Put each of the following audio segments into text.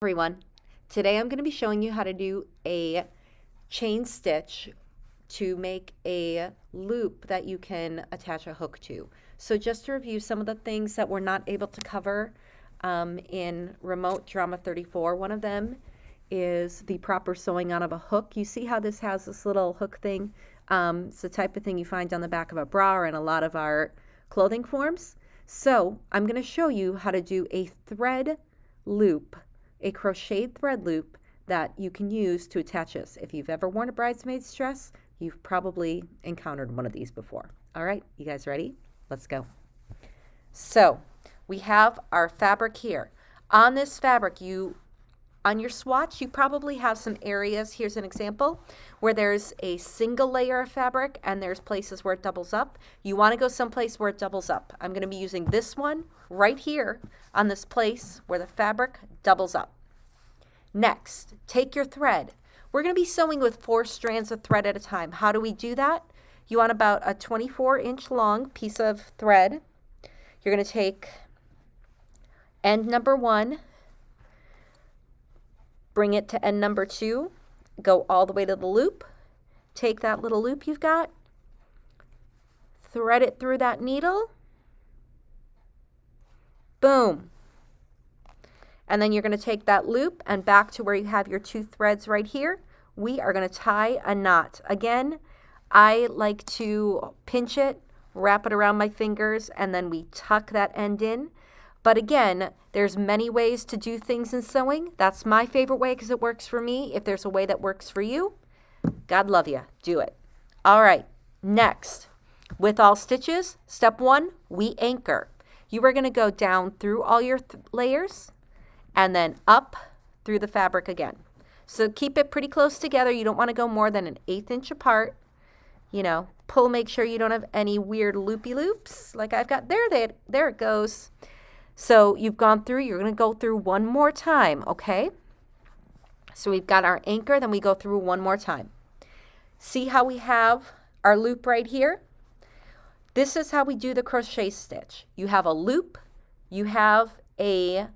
Everyone. Today I'm going to be showing you how to do a chain stitch to make a loop that you can attach a hook to. So just to review some of the things that we're not able to cover in Remote Drama 34, one of them is the proper sewing on of a hook. You see how this has this little hook thing? It's the type of thing you find on the back of a bra or in a lot of our clothing forms. So I'm going to show you how to do a thread loop, a crocheted thread loop that you can use to attach this. If you've ever worn a bridesmaid's dress, you've probably encountered one of these before. All right, you guys ready? Let's go. So we have our fabric here. On this fabric, on your swatch, you probably have some areas, here's an example, where there's a single layer of fabric and there's places where it doubles up. You want to go someplace where it doubles up. I'm going to be using this one right here on this place where the fabric doubles up. Next, take your thread. We're going to be sewing with 4 strands of thread at a time. How do we do that? You want about a 24-inch long piece of thread. You're going to take end number 1, bring it to end number 2, go all the way to the loop, take that little loop you've got, thread it through that needle, boom. And then you're going to take that loop and back to where you have your 2 threads right here. We are going to tie a knot. Again, I like to pinch it, wrap it around my fingers, and then we tuck that end in. But again, there's many ways to do things in sewing. That's my favorite way because it works for me. If there's a way that works for you, God love you, do it. All right, next, with all stitches, step 1, we anchor. You are going to go down through all your layers and then up through the fabric again. So keep it pretty close together. You don't want to go more than an 1/8 inch apart. You know, pull, make sure you don't have any weird loopy loops like I've got. There it goes. So you've gone through, you're going to go through one more time, okay? So we've got our anchor, then we go through one more time. See how we have our loop right here? This is how we do the crochet stitch. You have a loop, you have a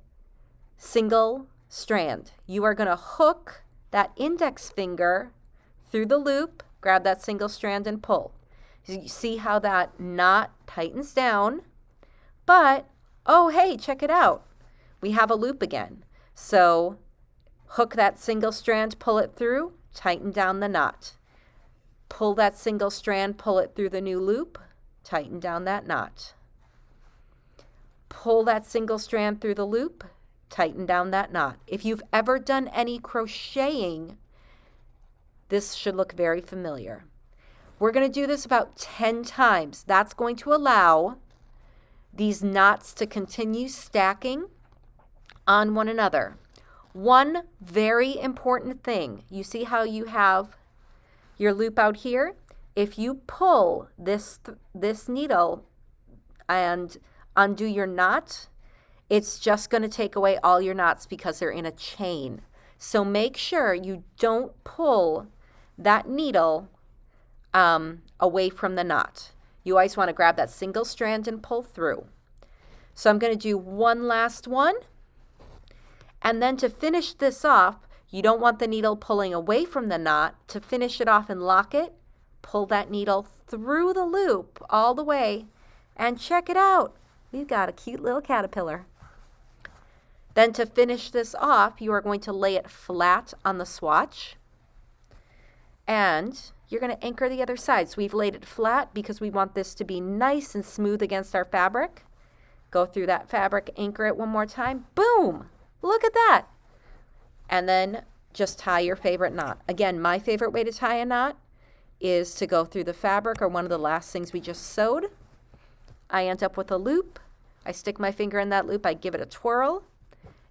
single strand. You are going to hook that index finger through the loop, grab that single strand and pull. You see how that knot tightens down, but oh, hey, check it out. We have a loop again. So hook that single strand, pull it through, tighten down the knot. Pull that single strand, pull it through the new loop, tighten down that knot. Pull that single strand through the loop, tighten down that knot. If you've ever done any crocheting, this should look very familiar. We're going to do this about 10 times. That's going to allow these knots to continue stacking on one another. One very important thing, you see how you have your loop out here? If you pull this needle and undo your knot, it's just going to take away all your knots because they're in a chain. So make sure you don't pull that needle away from the knot. You always want to grab that single strand and pull through. So I'm going to do one last one. And then to finish this off, you don't want the needle pulling away from the knot. To finish it off and lock it, pull that needle through the loop all the way and check it out. We've got a cute little caterpillar. Then to finish this off, you are going to lay it flat on the swatch and you're going to anchor the other side. So we've laid it flat because we want this to be nice and smooth against our fabric. Go through that fabric, anchor it one more time. Boom! Look at that. And then just tie your favorite knot. Again, my favorite way to tie a knot is to go through the fabric or one of the last things we just sewed. I end up with a loop. I stick my finger in that loop, I give it a twirl,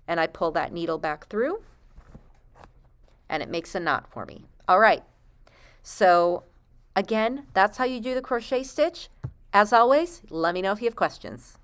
and I pull that needle back through, and it makes a knot for me. All right. So again, that's how you do the crochet stitch. As always, let me know if you have questions.